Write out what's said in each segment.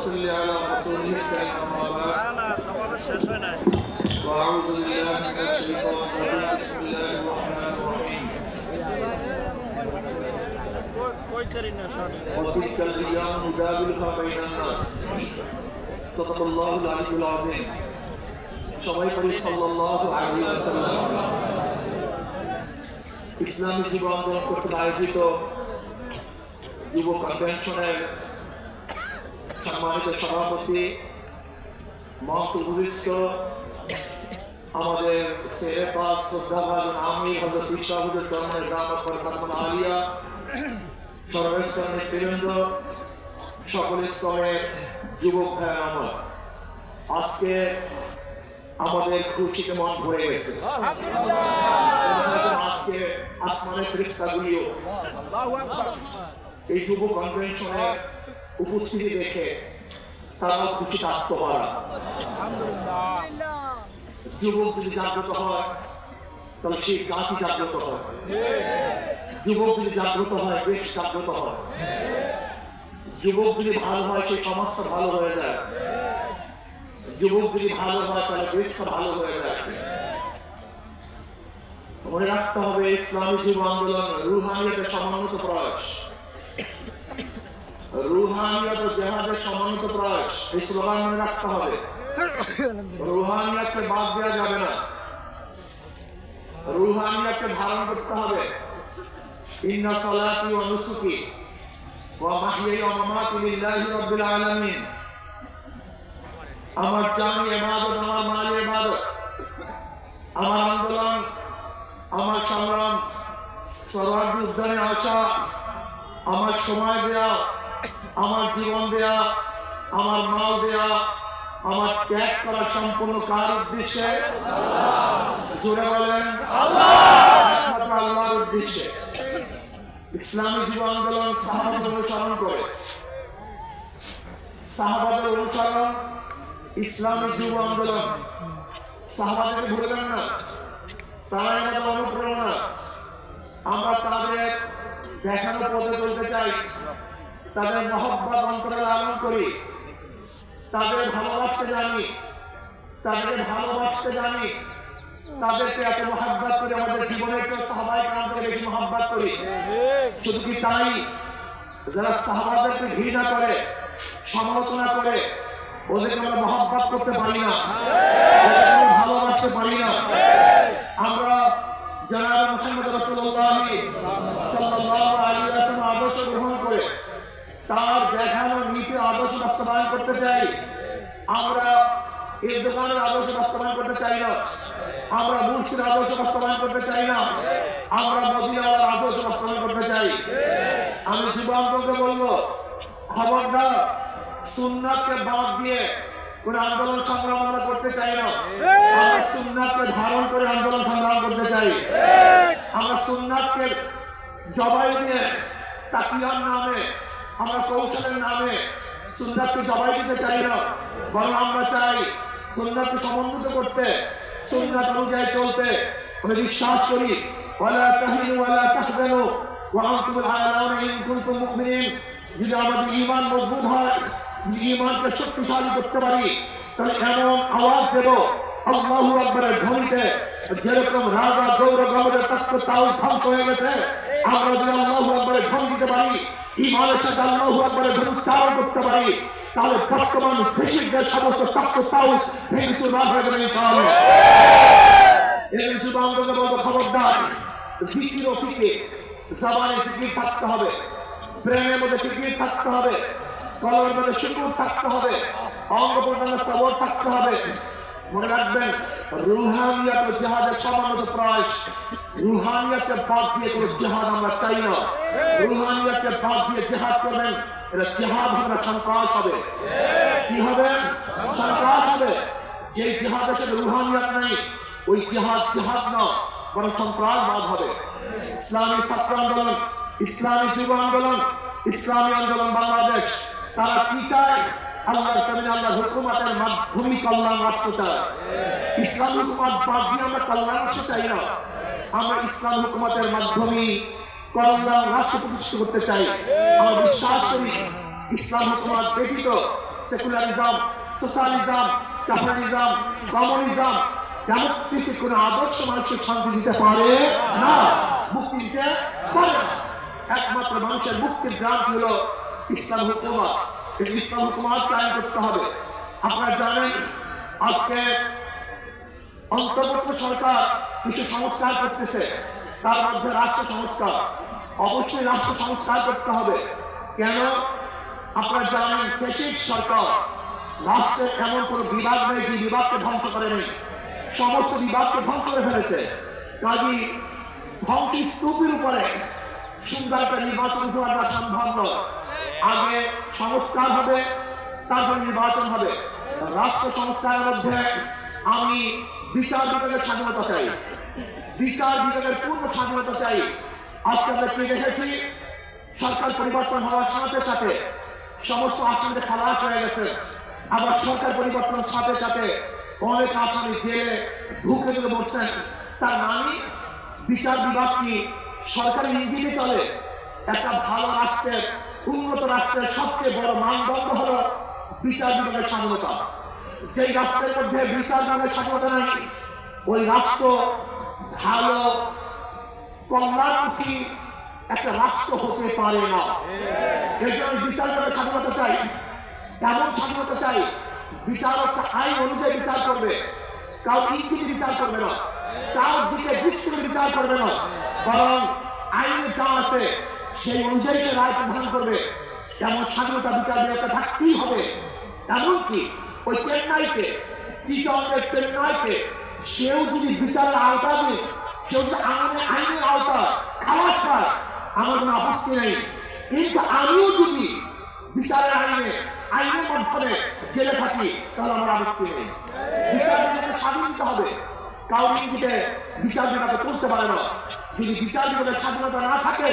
صل على رسوله الكريم أما بعد وأعوذ بالله من الشيطان الرجيم بسم الله الرحمن الرحيم وتلك الأيام نداولها بين الناس صدق الله العلي العظيم সবাই পড়ি সাল্লাল্লাহু আলাইহি ওয়াসাল্লাম। ইসলামী যুব আন্দোলন কর্তৃক আয়োজিত যুব কনভেনশনের সম্মানিত সভাপতি মঞ্চ উপবিষ্ট আমাদের শেরে পাক শ্রদ্ধাভাজন আমির হযরত ইশরাফুল চরমের দামাত বরকাতুল আলিয়া, সর্বস্তরের নেতৃবৃন্দ, সকল স্তরের যুবক ভাই আমার, আজকে আমাদের খুশিতে মন ভরে গেছে। আজকে আসমানের ফেরেশতাগুলিও এই যুব কনভেনশনের উপস্থিতি দেখে তারাও খুশিতে আত্মহারা। যুবক যদি জাগ্রত হয় তাহলে সেই জাতি জাগ্রত হয়, যুবক যদি জাগ্রত হয় দেশ জাগ্রত হয়, যুবক যদি ভালো হয় সেই সমাজটা ভালো হয়ে যায়, যুবক যদি ভালো হয় তাহলে দেশটা ভালো হয়ে যায়। মনে রাখতে হবে ইসলামী যুব আন্দোলন রুহানিয়তের সমন্বিত প্রয়াস, রুহানিয়ত ও জিহাদের সমন্বিত প্রয়াস, এই স্লোগান মনে রাখতে হবে। রুহানিয়তকে বাদ দেওয়া যাবে না, রুহানিয়তকে ধারণ করতে হবে। ইন্না সালাতি ওয়া নুসুকি ওয়া মাহইয়ায়া ওয়া মামাতি লিল্লাহি রাব্বিল আলামিন। আমার জানি ইবাদত, আমার মাল ইবাদত, আমার আন্দোলন, আমার সংগ্রাম, সর্বাগ্রে উদ্ধারে আসা, আমার সময় দেয়া, আমার জীবন দেয়া, আমার মাল দেয়া, আমার ত্যাগ করা সম্পূর্ণ কার উদ্দেশ্যে? জোরে বলেন একমাত্র আল্লাহর উদ্দেশ্যে। ইসলামী যুব আন্দোলন সাহাবাদের অনুসরণ করে, সাহাবাদের অনুসরণ ইসলামী যুব আন্দোলন। সাহাবাদেরকে ভুলবেন না, তারা আমাদের অনুপ্রেরণা। আমরা তাদের দেখানো পথে চলতে চাই, তাদের মহব্বত অন্তরে লালন করি, তাদের ভালোবাসতে জানি, তাদেরকে ভালোবাসতে জানি, তাদেরকে এত মহব্বত করে আমাদের জীবনের সাহাবায়ে কেরাম থেকে বেশি মহব্বত করি। শুধু কি তাই, যারা সাহাবাদেরকে ঘৃণা করে, সমালোচনা করে, ওদেরকে আমরা মহব্বত করতে পারি না, ওদেরকে ভালোবাসতে পারি না। আমরা জনাব মুহাম্মদ রাসূলুল্লাহ সাল্লাল্লাহু আলাইহি ওয়াসাল্লাম আদর্শ গ্রহণ করে তার দেখানো নীতি আদর্শ বাস্তবায়ন করতে চাই। আমরা এই দোকানের আদর্শ বাস্তবায়ন করতে চাই না, আমরা মুর্শিদের আদর্শ বাস্তবায়ন করতে চাই না, আমরা মদিনার আদর্শ বাস্তবায়ন করতে চাই। আমি যুবকদেরকে বলবো, খবরদার সুন্নাতকে বাদ দিয়ে কোন আন্দোলন সংগ্রাম আমরা করতে চাই না। আমরা সুন্নাতকে ধারণ করে আন্দোলন সংগ্রাম করতে চাই। আমরা সুন্নাতকে জবাই দিয়ে তাকিয়ার নামে, আমরা কৌশলের নামে সুন্নাতকে জবাই দিতে চাই না, বরং আমরা চাই সুন্নাতকে সমন্বিত করতে, সুন্নাত অনুযায়ী চলতে। আমরা বিশ্বাস করি ওয়ালা তাহিনু ওয়ালা তাহজানু ওয়া আনতুমুল আ'লাউনা ইন কুনতুম মুমিনিন। যদি আমাদের ঈমান মজবুত হয়, ঈমানকে শক্তিশালী করতে পারি, তাহলে এমন আওয়াজ দেব আল্লাহু আকবারের ধ্বনিতে, যেরকম রাজা গৌরগম্ভীরের তখ্ত তাউস ধ্বংস হয়ে গেছে, আমরা যদি আল্লাহু আকবারের ধ্বনি দিতে পারি, ঈমানের সাথে আল্লাহু আকবারের ধ্বনি উচ্চারণ করতে পারি, তাহলে বর্তমান ফিশিকদের সমস্ত তখ্ত তাউস ভেঙে চুরমার হয়ে যাবে ইনশাআল্লাহ। এই যুব আন্দোলনে বলবো, খবরদার জিকির ও ফিকির, জবানে জিকির থাকতে হবে, প্রেমের মধ্যে ফিকির থাকতে হবে, কলমের মধ্যে শুকর থাকতে হবে, অঙ্গ প্রত্যঙ্গের সবর থাকতে হবে। মনে রাখবেন, রুহানিয়ত ও জিহাদের সমন্বিত প্রয়াস। রুহানিয়তকে বাদ দিয়ে কোনো জিহাদ আমরা চাই না। রুহানিয়তকে বাদ দিয়ে জিহাদ করবেন, এটা জিহাদ হবে না, সন্ত্রাস হবে। কি হবে? সন্ত্রাস হবে। যে জিহাদের সাথে রুহানিয়ত নেই, ওই জিহাদ জিহাদ না, বরং সন্ত্রাসবাদ হবে। ইসলামী ছাত্র আন্দোলন, ইসলামী যুব আন্দোলন, ইসলামী আন্দোলন বাংলাদেশ, তারা কি চায়? আল্লাহর জমিনে আল্লাহর হুকুমতের মাধ্যমে কল্যাণ রাষ্ট্র চায়। ইসলামী হুকুমত বাদ দিয়ে আমরা কল্যাণ রাষ্ট্র চাই না, আমরা ইসলাম হুকুমতের মাধ্যমে কল্যাণ রাষ্ট্র প্রতিষ্ঠা করতে চাই। আমরা বিশ্বাস করি ইসলাম হুকুমত ব্যতীত secularism, socialism, capitalism, communism, democracy কোনো আদর্শ মানুষের শান্তি দিতে পারে না, মুক্তি দিতে পারে না। একমাত্র মানুষের মুক্তির গ্রান্ট হলো ইসলাম হুকুমত। এই ইসলাম হুকুমত কায়েম করতে হবে। আপনারা জানেন আজকে অন্তর্বর্তী সরকার কিছু সংস্কার করতেছে, তার মধ্যে রাষ্ট্র সংস্কার। অবশ্যই রাষ্ট্র সংস্কার করতে হবে। কেন? আপনারা জানেন ফ্যাসিস্ট সরকার রাষ্ট্রের এমন কোন বিভাগ নেই যে বিভাগকে ধ্বংস করে নেই, সমস্ত বিভাগকে ধ্বংস করে ফেলেছে। কাজী ধ্বংসী স্তূপের উপরে সুন্দর একটা নির্বাচন হওয়া সম্ভব নয়। আগে সংস্কার হবে, তারপর নির্বাচন হবে। রাষ্ট্র সংস্কারের মধ্যে আমি বিচার বিভাগের স্বাধীনতা চাই, বিচার বিভাগের পূর্ণ স্বাধীনতা চাই। আজকে আমরা কি দেখেছি, সরকার পরিবর্তন হওয়ার সাথে সাথে সমস্ত আসামিতে খালাস হয়ে গেছে। আবার সরকার পরিবর্তনের সাথে সাথে অনেক আসামি জেলে ঢুকে ঢুকে বলছেন। তার মানে বিচার বিভাগ কি সরকারি ইঙ্গিতে চলে? একটা ভালো রাষ্ট্রের, উন্নত রাষ্ট্রের সবচেয়ে বড় মানদণ্ড হলো বিচার বিভাগের স্বাধীনতা। যেই রাষ্ট্রের মধ্যে বিচার বিভাগের স্বাধীনতা নেই, ওই রাষ্ট্র ভালো কল্যাণমুখী একটা রাষ্ট্র হতে পারে না। এই জন্য বিচার বিভাগের স্বাধীনতা চাই। এমন স্বাধীনতা চাই, বিচারক আইন অনুযায়ী বিচার করবে, কাউ ইঙ্গিতে বিচার করবে না, কারোর দিকে দৃষ্টি বিচার করবে না, বরং আইনে যা আছে সেই অনুযায়ী রায় প্রদান করবে। এমন স্বাধীনতা বিচার বিভাগকে থাকতেই হবে। এমনকি ওই চেন্নাইকে, চেন্নাইকে সেও যদি বিচারের আওতা নেই, সেও যদি আইনের আওতা খালাস পায়, আমার কোনো আপত্তি নেই। কিন্তু আমিও যদি বিচারের আইনের মাধ্যমে জেলে থাকি, তাহলে আমার আপত্তি নেই। বিচার বিভাগকে স্বাধীনতা হবে, কাউকে ইঙ্গিতে বিচার বিভাগে তুলতে পারে না। যদি বিচার বিভাগের স্বাধীনতা না থাকে,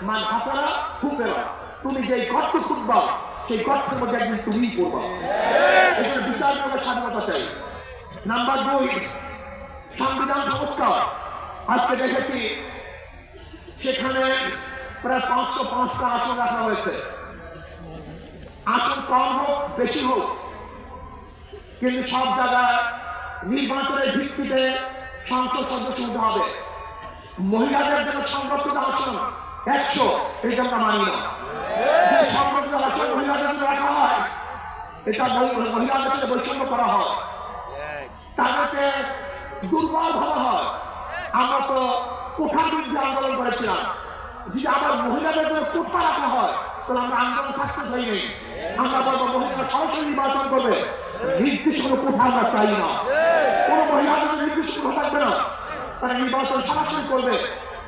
মান হাসানা হুকেরা, তুমি যেই গর্ত খুঁজবা সেই গর্তের মধ্যে একদিন তুমিই করবা। এই জন্য বিচার বিভাগের স্বাধীনতা চাই। নাম্বার 2, সংবিধান সংস্কার। আজকে দেখেছি সেখানে প্রায় 505টা আসন রাখা হয়েছে। আসন কম হোক বেশি হোক, কিন্তু সব জায়গায় নির্বাচনের ভিত্তিতে সংসদ সদস্য হতে হবে। মহিলাদের জন্য সংরক্ষিত আসন 100, এটা আমরা মানি না। সংরক্ষিত আসন মহিলাদের জন্য রাখা হয়, এটা মহিলাদের সাথে বৈষম্য করা হয়, তাদেরকে দুর্বল ভাবা হয়। আমরা তো কোঠার বিরুদ্ধে আন্দোলন করেছিলাম। যদি আবার মহিলাদের জন্য কোঠা রাখা হয়, তাহলে আমরা আন্দোলন সাকসেস হইনি। আমরা বলবো মহিলারা সরাসরি নির্বাচন করবে, নির্দিষ্ট কোনো কোঠা আমরা চাই না। কোনো মহিলাদের জন্য নির্দিষ্ট কোঠা থাকবে না, তারা নির্বাচন সরাসরি করবে।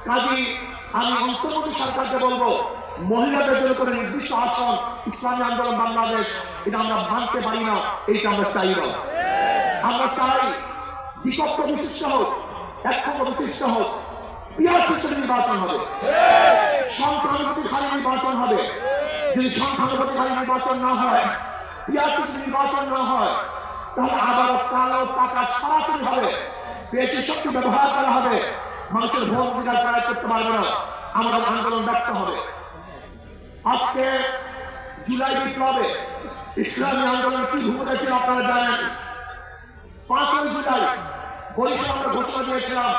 কাজেই আমি অন্তর্বর্তী সরকারকে বলবো, মহিলাদের জন্য কোনো নির্দিষ্ট আসন ইসলামী আন্দোলন বাংলাদেশ, এটা আমরা মানতে পারি না, এইটা আমরা চাই না। আমরা চাই বিকল্প বিশিষ্ট হোক, একত্র বিশিষ্ট হোক, পিয়ার সিস্টেম নির্বাচন হবে, সংখ্যানুপাতিক নির্বাচন হবে। যদি সংখ্যানুপাতিক নির্বাচন না হয়, পিয়ার সিস্টেম নির্বাচন না হয়, তাহলে আবারও কালো টাকা সরাসরি হবে, পেয়েছে শক্তি ব্যবহার করা হবে, মানুষের ভোট অধিকার প্রয়োগ করতে পারবে না, আমাদের আন্দোলন ব্যর্থ হবে। আজকে জুলাই বিপ্লবে ইসলামী আন্দোলনের কি ভূমিকা ছিল আপনারা জানেন। 5ই জুলাই বৈষম্য আমরা ঘোষণা দিয়েছিলাম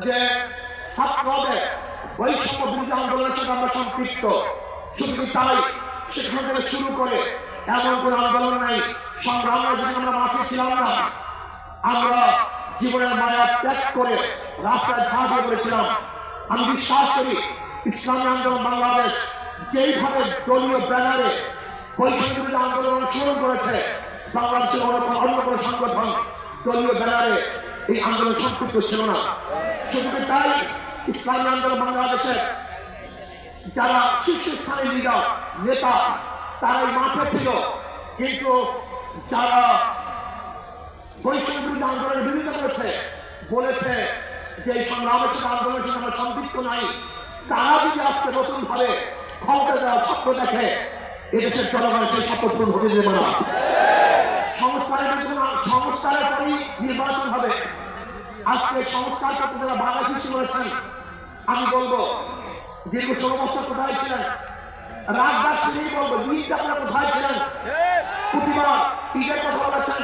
যে ছাত্রদের বৈষম্য বিরোধী আন্দোলনের সাথে আমরা সম্পৃক্ত। শুধু তাই, সেখান থেকে শুরু করে এমন কোন আন্দোলন নেই সংগ্রামের জন্য আমরা মাঠে ছিলাম না। আমরা জীবনের মায়া ত্যাগ করে রাস্তায় ঝাঁপিয়ে পড়েছিলাম। আমি বিশ্বাস করি ইসলামী আন্দোলন বাংলাদেশ যেইভাবে দলীয় ব্যানারে বৈষম্য বিরোধী আন্দোলন অনুসরণ করেছে, বাংলাদেশের অন্য কোনো সংগঠন দলীয় ব্যানারে এই আন্দোলন সম্পৃক্ত ছিল না। শুধু তাই, ইসলামী আন্দোলন বাংলাদেশের যারা শীর্ষস্থানীয় লিডার নেতা, তারাই মাঠে ছিল। কিন্তু যারা বৈষম্য বিরোধী আন্দোলনের বিরোধিতা করেছে, বলেছে যে এই সংগ্রামের সাথে আন্দোলনের সাথে আমরা সম্পৃক্ত নাই, তারা যদি আজকে নতুন ভাবে ক্ষমতা দেওয়ার স্বপ্ন দেখে, এদেশের জনগণ সেই স্বপ্ন পূরণ হতে দেবে না। সংস্কারের পরেই নির্বাচন হবে। আজকে সংস্কার করতে যারা বাধা সৃষ্টি করেছেন, আমি বলবো দীর্ঘ 16 বছর কোথায় ছিলেন? রাজদাস বলবো, আপনারা কোথায় ছিলেন? প্রতিবার ঈদের কথা বলেছেন,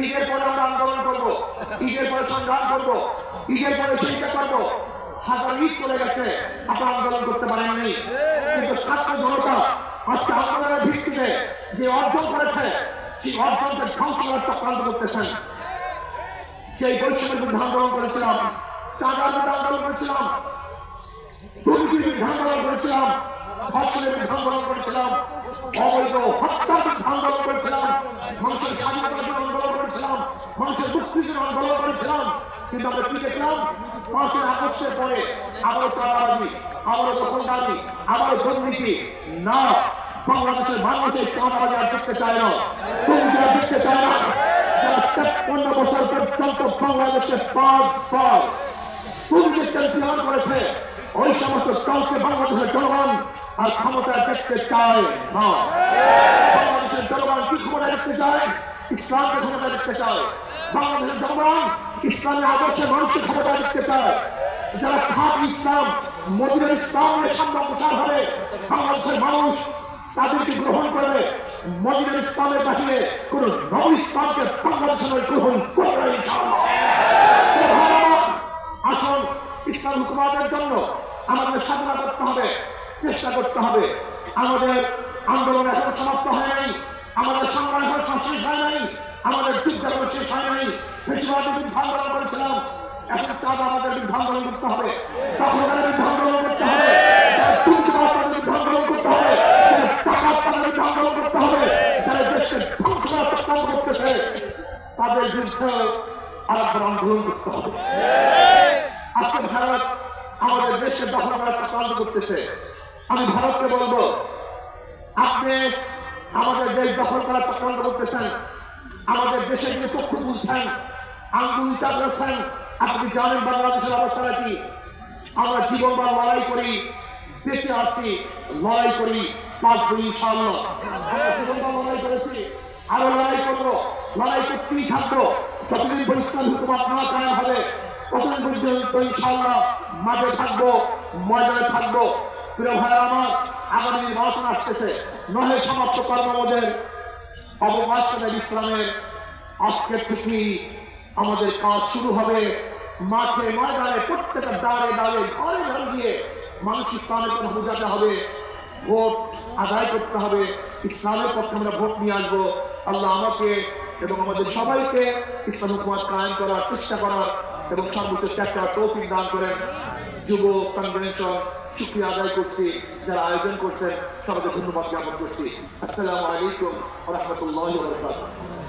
ঈদের পরে আমরা আন্দোলন করবো, ঈদের পরে সংগ্রাম করবো, ঈদের পরে চিন্তা করবো। হাজার ঈদ চলে গেছে, আপনারা আন্দোলন করতে পারেননি, কিন্তু ছাত্র জনতা আজকে আন্দোলনের ভিত্তিতে যে অর্জন করেছে সেই অর্জনকে ধ্বংস করার চক্রান্ত করতেছেন। সেই বৈষম্যের বিরুদ্ধে আন্দোলন করেছিলাম, চাঁদার বিরুদ্ধে আন্দোলন করেছিলাম, দুর্নীতির বিরুদ্ধে আন্দোলন করেছিলাম, ধর্ষণের বিরুদ্ধে আন্দোলন করেছিলাম, অবৈধ হত্যার বিরুদ্ধে আন্দোলন করেছিলাম, মানুষের স্বাধীনতার জন্য আন্দোলন করেছিলাম, মানুষের মুক্তির জন্য আন্দোলন করেছিলাম। কিন্তু আমরা কি দেখলাম? 5ই আগস্টের পরে আবারও চাঁদাবাজি, আবারও দখলদারি, আবারও দুর্নীতি। না, বাংলাদেশের মানুষের চাঁদাবাজি আর দেখতে চায় না, দুর্নীতি আর দেখতে চায় না। যারা 53 বছর পর্যন্ত বাংলাদেশে 5 বার দুর্নীতির চ্যাম্পিয়ন করেছে, ওই সমস্ত দলকে বাংলাদেশের জনগণ আর ক্ষমতায় দেখতে চায় না। বাংলাদেশের জনগণ কি ক্ষমতা দেখতে চায়? ইসলামকে ক্ষমতা দেখতে চায়। বাংলাদেশের জনগণ ইসলামের আদর্শে মানুষের ক্ষমতা দেখতে চায়। যারা খাঁটি ইসলাম, মদিনার ইসলামের সামনে প্রচার হবে, বাংলাদেশের মানুষ তাদেরকে গ্রহণ করবে। মদিনার ইসলামের বাহিরে কোন নব ইসলামকে বাংলাদেশের গ্রহণ করবে ইনশাআল্লাহ। আসুন, ইসলাম হুকুমাতের জন্য আমাদের সাধনা করতে হবে, চেষ্টা করতে হবে। আমাদের আন্দোলন এখন সমাপ্ত হয় নাই, আমাদের সংগ্রাম এখন শেষ হয় নাই, আমাদের যুদ্ধ এখন শেষ হয় নাই। বেশিরভাগের বিরুদ্ধে আন্দোলন করেছিলাম, এখন চাঁদা আমাদের বিরুদ্ধে আন্দোলন করতে হবে, দখলদারের বিরুদ্ধে আন্দোলন করতে হবে, দুর্নীতিবাজদের বিরুদ্ধে আন্দোলন করতে হবে, টাকার বিরুদ্ধে আন্দোলন করতে হবে, যারা দেশকে ধ্বংস করার চক্রান্ত করতেছে তাদের বিরুদ্ধে আরেকবার আন্দোলন করতে হবে। আজকে ভারত আমাদের দেশের দখল করার চক্রান্ত করতেছে। আমি ভারতকে বলবো, আপনি আমাদের দেশ দখল করার চক্রান্ত করতেছেন, আমাদের দেশে যে চক্ষু তুলছেন, আঙ্গুল চাপড়াচ্ছেন। আপনি জানেন বাংলাদেশের অবস্থাটা কি? আমরা জীবনবার লড়াই করি, বেঁচে আছি, লড়াই করি, বাঁচবো ইনশাআল্লাহ। আমরা জীবনবার লড়াই করেছি, আরো লড়াই করবো, লড়াই করতেই থাকবো। যতদিন ইসলাম হুকুমত না কায়েম হবে ততদিন পর্যন্ত ইনশাআল্লাহ মাঠে থাকবো, ময়দানে থাকবো। প্রিয় ভাই আমার, আগামী নির্বাচন আসতেছে, নহে সমাপ্ত কর্মদের অবকাশের ইসলামের আজকে থেকেই আমাদের কাজ শুরু হবে। মাঠে ময়দানে প্রত্যেকটা দাঁড়ে দাঁড়ে ঘরে ঘরে গিয়ে মানুষ ইসলামের কথা বোঝাতে হবে, ভোট আদায় করতে হবে, ইসলামের পক্ষে আমরা ভোট নিয়ে আসবো। আল্লাহ আমাকে এবং আমাদের সবাইকে ইসলাম হুকুমত কায়েম করার চেষ্টা করার এবং সর্বোচ্চ ত্যাগ করার তৌফিক দান করেন। যুব কনভেনশন শুকরিয়া আদায় করছি, যারা আয়োজন করছেন সবাইকে ধন্যবাদ জ্ঞাপন করছি। আসসালামু আলাইকুম ওয়া রাহমাতুল্লাহি ওয়া বারাকাতুহু।